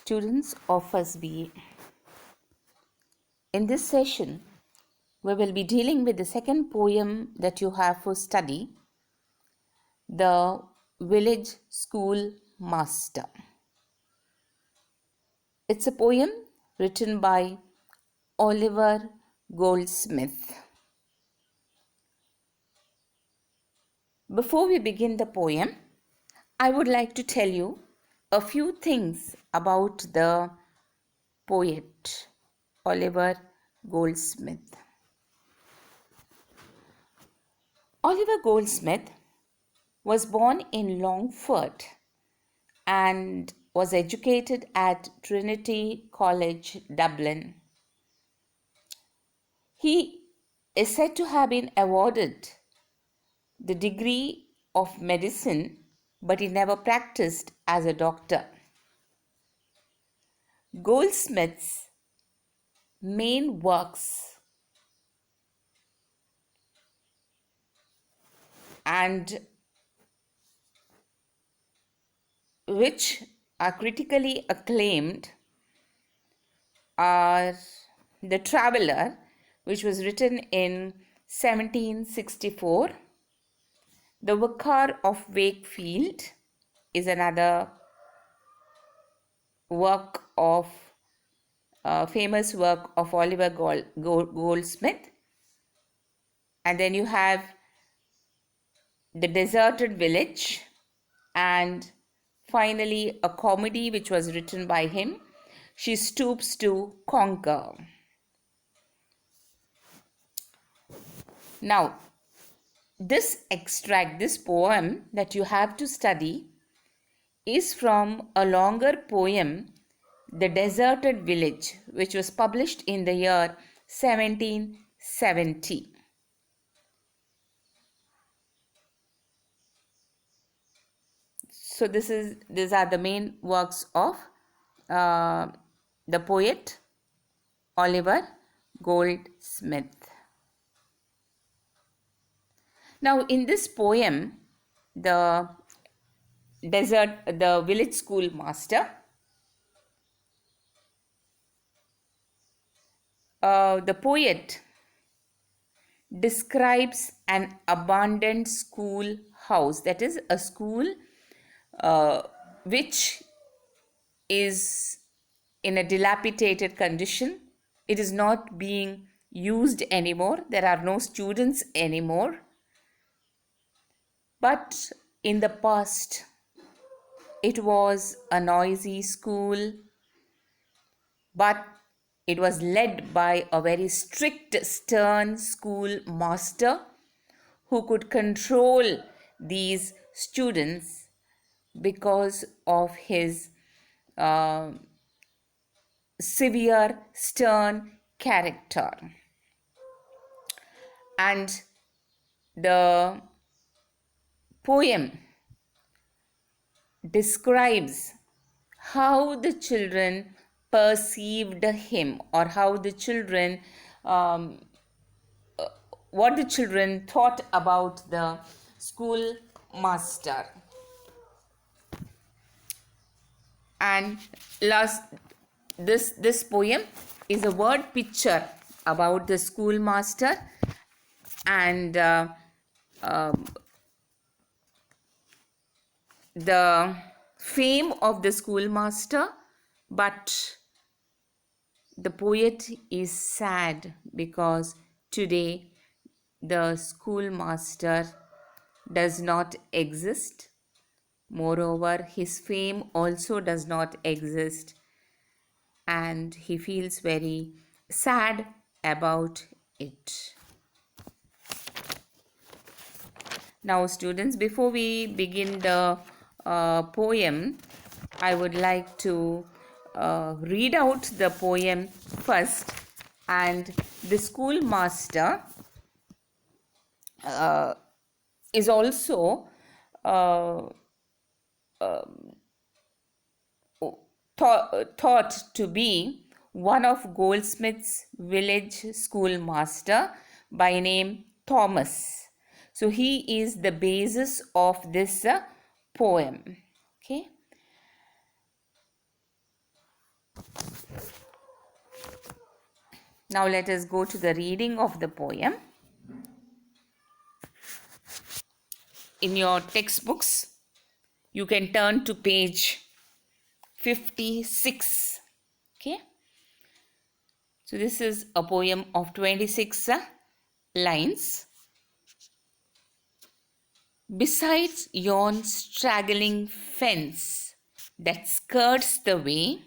students of First BA. In this session, we will be dealing with the second poem that you have for study, The Village School Master. It's a poem written by Oliver Goldsmith. Before we begin the poem, I would like to tell you a few things about the poet Oliver Goldsmith. Oliver Goldsmith was born in Longford and was educated at Trinity College, Dublin. He is said to have been awarded the degree of medicine, but he never practiced as a doctor. Goldsmith's main works and which are critically acclaimed are The Traveller, which was written in 1764. The Vicar of Wakefield is another work of famous work of Oliver Goldsmith. And then you have The Deserted Village, and finally a comedy which was written by him, She Stoops to Conquer. Now, this poem that you have to study is from a longer poem, The Deserted Village, which was published in the year 1770. So these are the main works of the poet Oliver Goldsmith. Now, in this poem, the village school master, the poet describes an abandoned school house, that is a school which is in a dilapidated condition. It is not being used anymore. There are no students anymore. But in the past, it was a noisy school, but it was led by a very strict, stern school master who could control these students because of his severe, stern character. And the poem describes how the children perceived him, or how the children, what the children thought about the school master. And this poem is a word picture about the schoolmaster and the fame of the schoolmaster, but the poet is sad because today the schoolmaster does not exist. Moreover, his fame also does not exist, and he feels very sad about it. Now, students, before we begin the poem, I would like to read out the poem first. And the schoolmaster is also thought to be one of Goldsmith's village schoolmaster by name Thomas. So he is the basis of this poem. Okay. Now let us go to the reading of the poem. In your textbooks, you can turn to page 56. Okay. So this is a poem of 26 lines. Besides yon straggling fence that skirts the way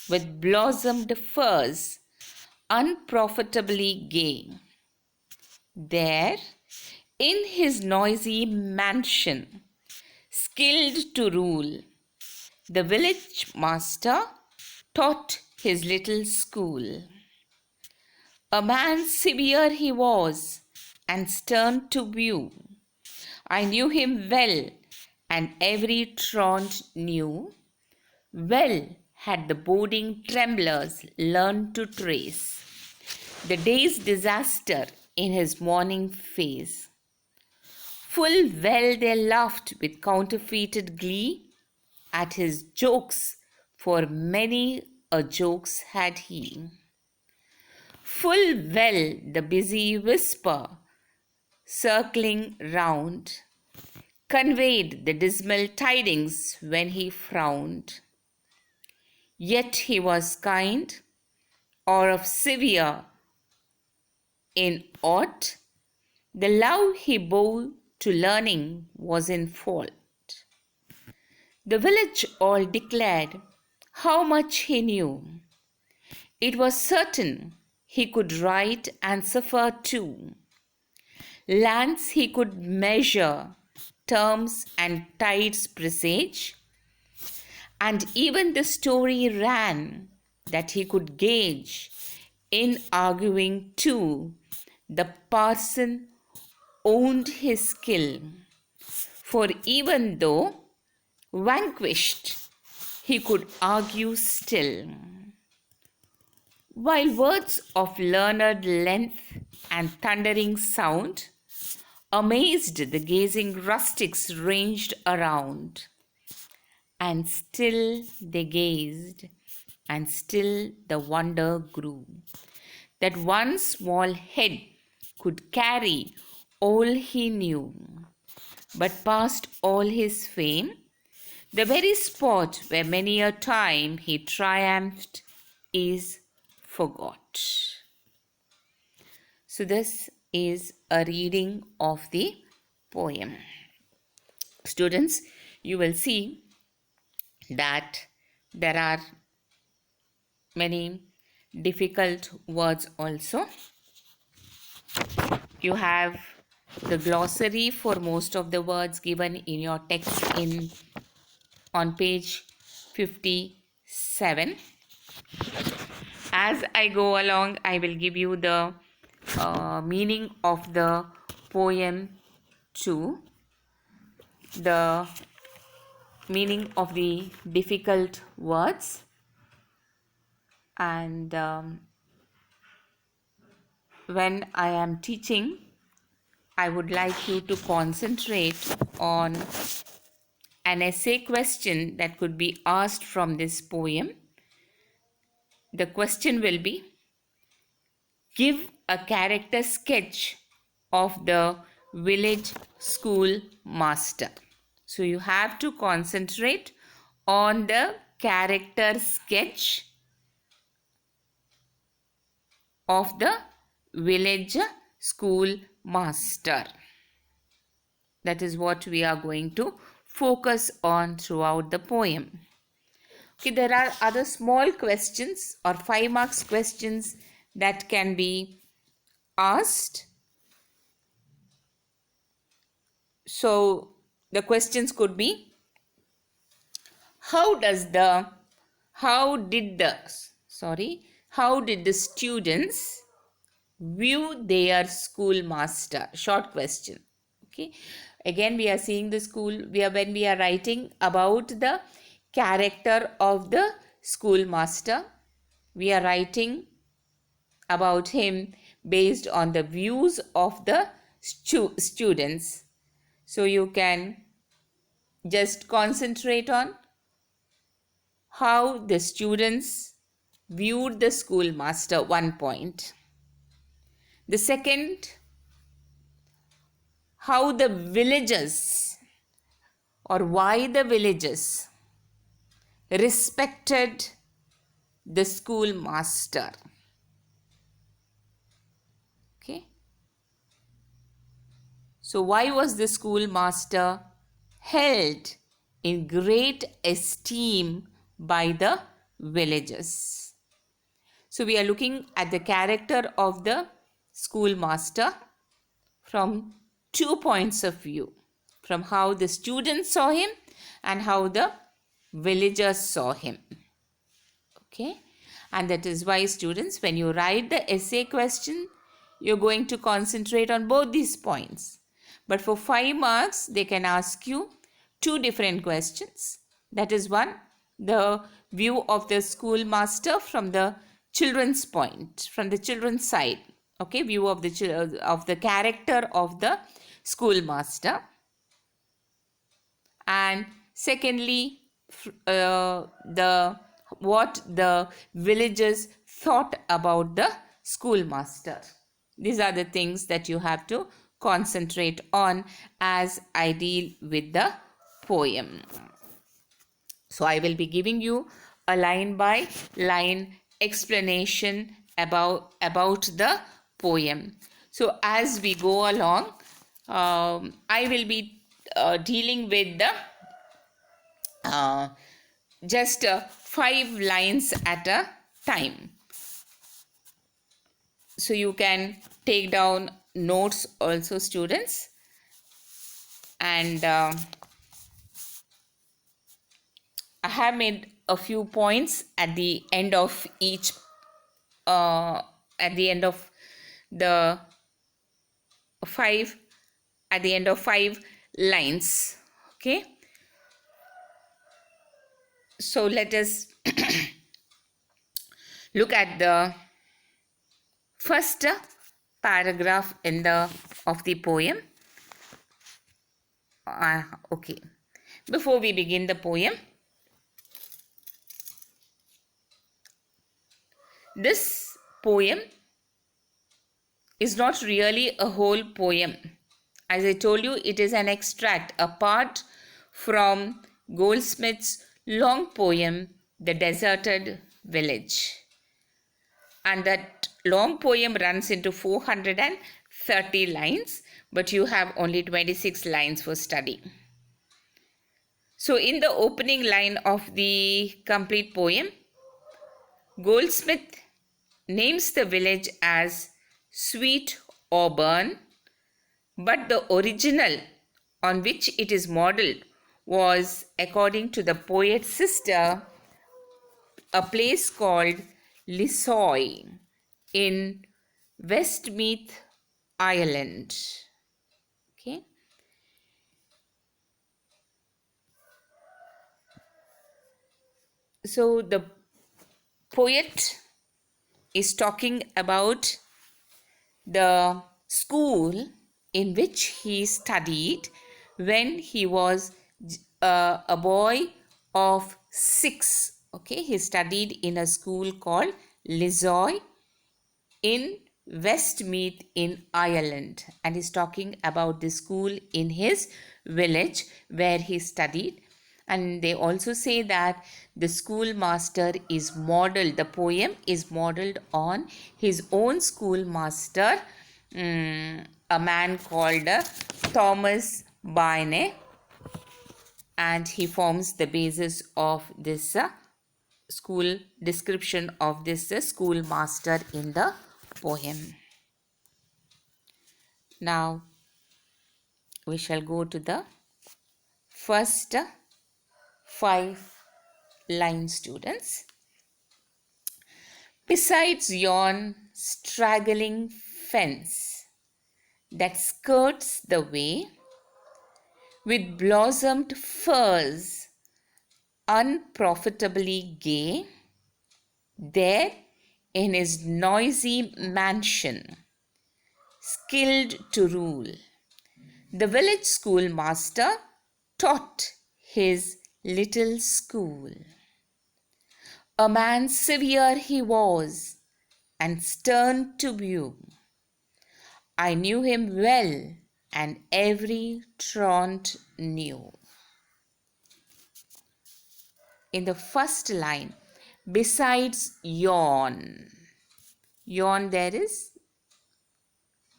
with blossomed firs, unprofitably gay, there in his noisy mansion, skilled to rule, the village master taught his little school. A man severe he was, and stern to view. I knew him well, and every trot knew. Well had the boding tremblers learned to trace the day's disaster in his morning face. Full well they laughed with counterfeited glee at his jokes, for many a jokes had he. Full well the busy whisper, circling round, conveyed the dismal tidings when he frowned. Yet he was kind, or of severe in aught. The love he bore to learning was in fault. The village all declared how much he knew. It was certain he could write and suffer too. Lands he could measure, terms and tides presage, and even the story ran that he could gauge in arguing too. The parson owned his skill, for even though vanquished, he could argue still. While words of learned length and thundering sound amazed the gazing rustics ranged around, and still they gazed, and still the wonder grew, that one small head could carry all he knew. But past all his fame, the very spot where many a time he triumphed is forgot. So this is a reading of the poem. Students, you will see that there are many difficult words also. You have the glossary for most of the words given in your text on page 57. As I go along, I will give you the meaning of the poem too, the meaning of the difficult words, and when I am teaching, I would like you to concentrate on an essay question that could be asked from this poem. The question will be, give a character sketch of the village school master. So you have to concentrate on the character sketch of the village school master. That is what we are going to focus on throughout the poem. Okay, there are other small questions or 5 marks questions that can be asked. So the questions could be, how did the students view their schoolmaster? Short question. Okay, again we are seeing the when we are writing about the character of the schoolmaster, we are writing about him based on the views of the students. So you can just concentrate on how the students viewed the schoolmaster, 1 point. The second, how the villagers or why the villagers respected the schoolmaster. Okay. So why was the schoolmaster held in great esteem by the villagers? So we are looking at the character of the schoolmaster from 2 points of view, from how the students saw him and how the villagers saw him. Okay, and that is why, students, when you write the essay question, you're going to concentrate on both these points. But for 5 marks, they can ask you 2 different questions. That is one, the view of the schoolmaster from the children's point, from the children's side. Okay, view of the character of the schoolmaster. And secondly, what the villagers thought about the schoolmaster. These are the things that you have to concentrate on as I deal with the poem. So I will be giving you a line by line explanation about the poem. So as we go along, I will be dealing with the just 5 lines at a time. So you can take down notes also, students, and I have made a few points at the end of each at the end of 5 lines. Okay, so let us look at the first paragraph of the poem. Okay, before we begin the poem, this poem is not really a whole poem. As I told you, it is an extract, a part from Goldsmith's long poem, The Deserted Village. And that long poem runs into 430 lines, but you have only 26 lines for study. So in the opening line of the complete poem, Goldsmith names the village as Sweet Auburn, but the original on which it is modelled was, according to the poet's sister, a place called Lissoy in Westmeath, Ireland. Okay. So the poet is talking about the school in which he studied when he was a boy of 6. Okay, he studied in a school called Lissoy in Westmeath in Ireland, and he's talking about the school in his village where he studied. And they also say that the schoolmaster is modeled, the poem is modeled on his own schoolmaster, a man called Thomas Baine, and he forms the basis of this school description of this schoolmaster in the poem. Now we shall go to the first 5 lines, students. Besides yon straggling fence that skirts the way, with blossomed firs unprofitably gay, there in his noisy mansion, skilled to rule, the village schoolmaster taught his little school. A man severe he was, and stern to view. I knew him well, and every traunt knew. In the first line, besides yawn. Yawn, there is.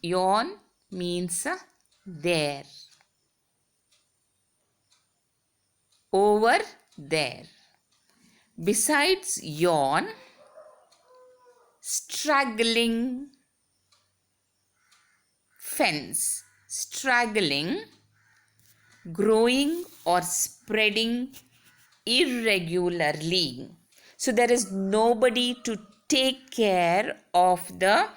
Yawn means there. Over there. Besides yawn, straggling fence. Straggling, growing or spreading irregularly. So there is nobody to take care of the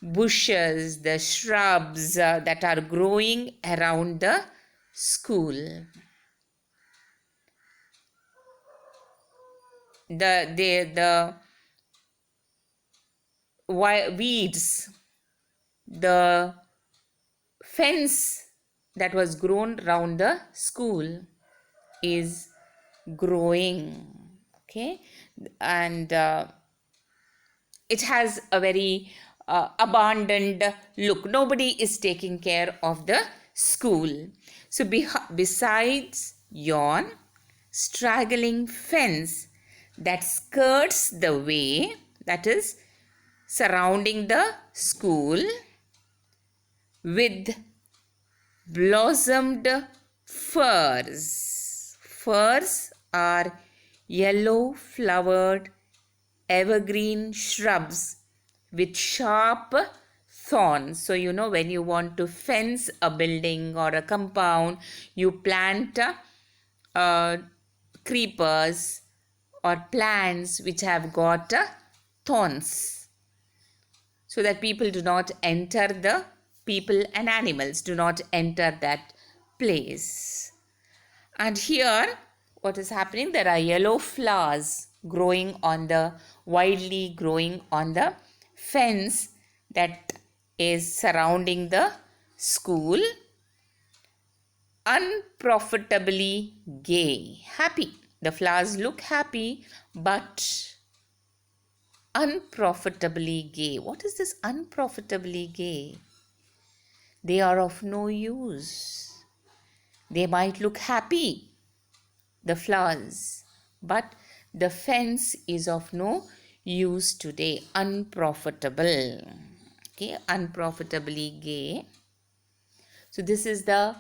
bushes, the shrubs that are growing around the school. The weeds, the fence that was grown round the school is growing. Okay, and it has a very abandoned look. Nobody is taking care of the school. So besides yon straggling fence that skirts the way, that is surrounding the school, with blossomed firs. Firs are yellow flowered evergreen shrubs with sharp thorns. So, you know, when you want to fence a building or a compound, you plant creepers or plants which have got thorns, so that people and animals do not enter that place. And here, what is happening? There are yellow flowers widely growing on the fence that is surrounding the school. Unprofitably gay. Happy. The flowers look happy, but unprofitably gay. What is this unprofitably gay? They are of no use. They might look happy, the flowers, but the fence is of no use today. Unprofitable. Okay, unprofitably gay. So this is the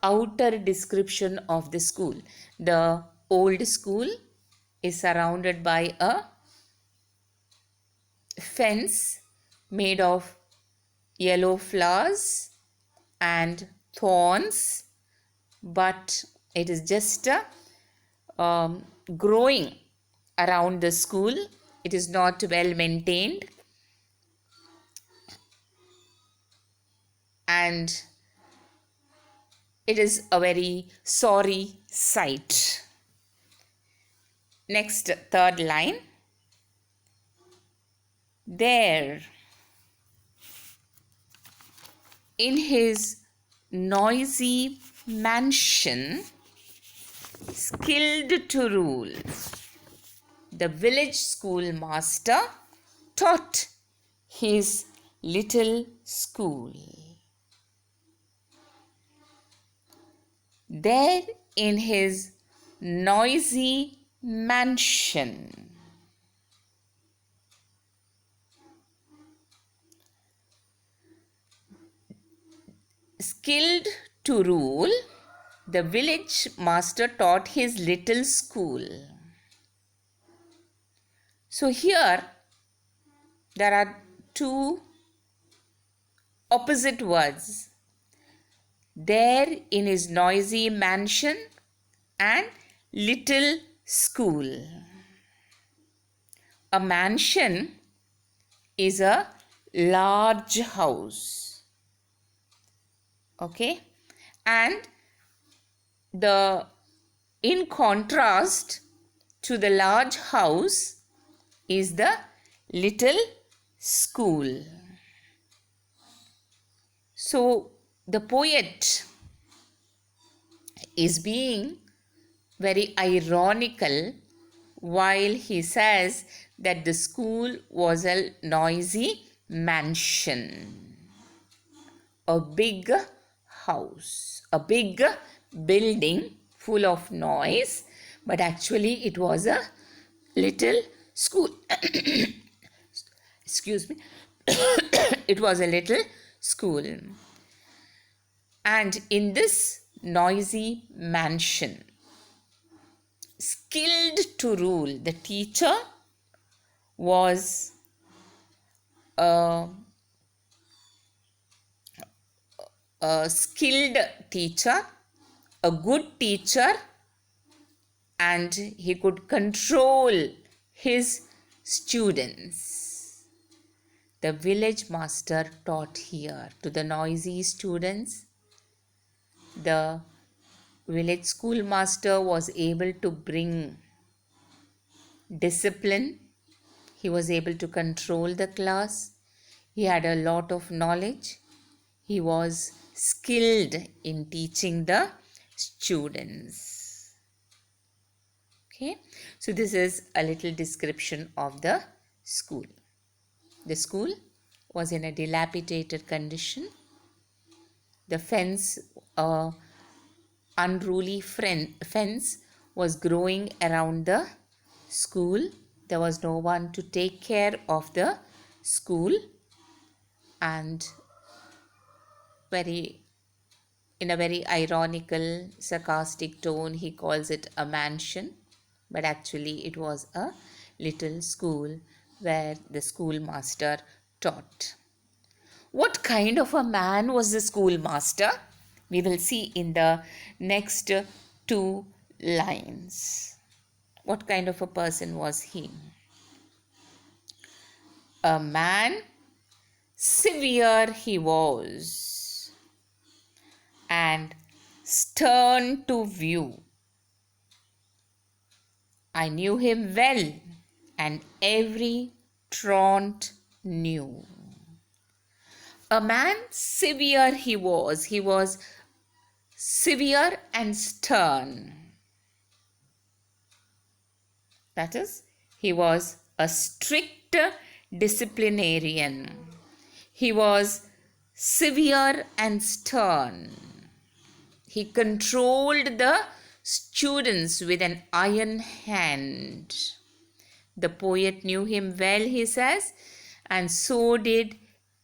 outer description of the school. The old school is surrounded by a fence made of yellow flowers and thorns, but it is just growing around the school. It is not well maintained, and it is a very sorry sight. Next, third line. There, in his noisy mansion, skilled to rule, the village schoolmaster taught his little school. There, in his noisy mansion, skilled to rule, the village master taught his little school. So here there are two opposite words. There, in his noisy mansion, and little school. A mansion is a large house. Okay, and in contrast to the large house is the little school. So the poet is being very ironical while he says that the school was a noisy mansion, a big house, a big building full of noise, but actually it was a little school. Excuse me. It was a little school. And in this noisy mansion, skilled to rule, the teacher was a skilled teacher, a good teacher, and he could control his students. The village master taught here to the noisy students. The village schoolmaster was able to bring discipline. He was able to control the class. He had a lot of knowledge. He was skilled in teaching the students. Okay, so this is a little description of the school. The school was in a dilapidated condition. The fence, unruly fence, was growing around the school. There was no one to take care of the school, and in a very ironical, sarcastic tone, he calls it a mansion, but actually it was a little school where the schoolmaster taught. What kind of a man was the schoolmaster? We will see in the next 2 lines. What kind of a person was he? A man, severe he was, and stern to view. I knew him well, and every truant knew. A man severe he was severe and stern. That is, he was a strict disciplinarian. He was severe and stern. He controlled the students with an iron hand. The poet knew him well, he says, and so did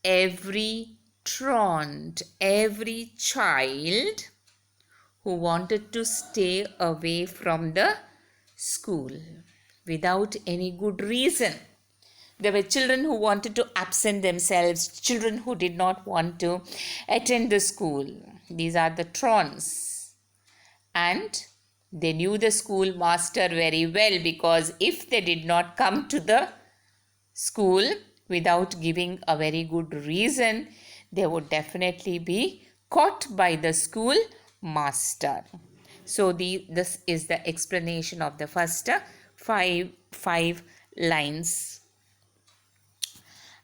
every truant, every child who wanted to stay away from the school without any good reason. There were children who wanted to absent themselves, children who did not want to attend the school. These are the truants. And they knew the schoolmaster very well, because if they did not come to the school without giving a very good reason, they would definitely be caught by the school master. So this is the explanation of the first five lines.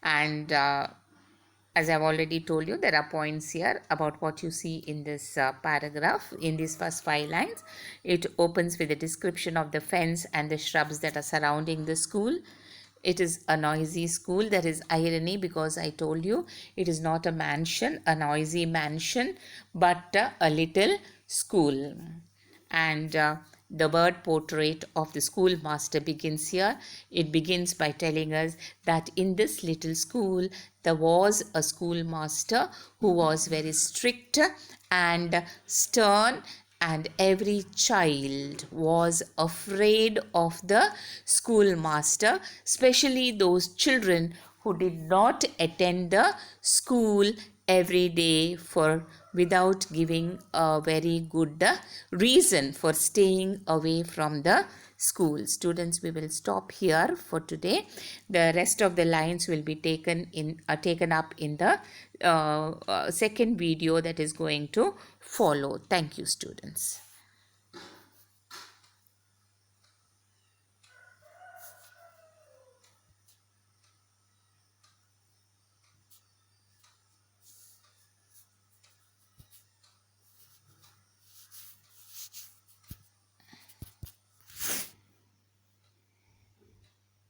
And as I've already told you, there are points here about what you see in this paragraph. In these first 5 lines, it opens with a description of the fence and the shrubs that are surrounding the school. It is a noisy school. There is irony, because I told you it is not a mansion, a noisy mansion, but a little school. And the word portrait of the schoolmaster begins here. It begins by telling us that in this little school, there was a schoolmaster who was very strict and stern, and every child was afraid of the schoolmaster, especially those children who did not attend the school every day without giving a very good reason for staying away from the school. Students, we will stop here for today. The rest of the lines will be taken up in the second video that is going to follow. Thank you, students.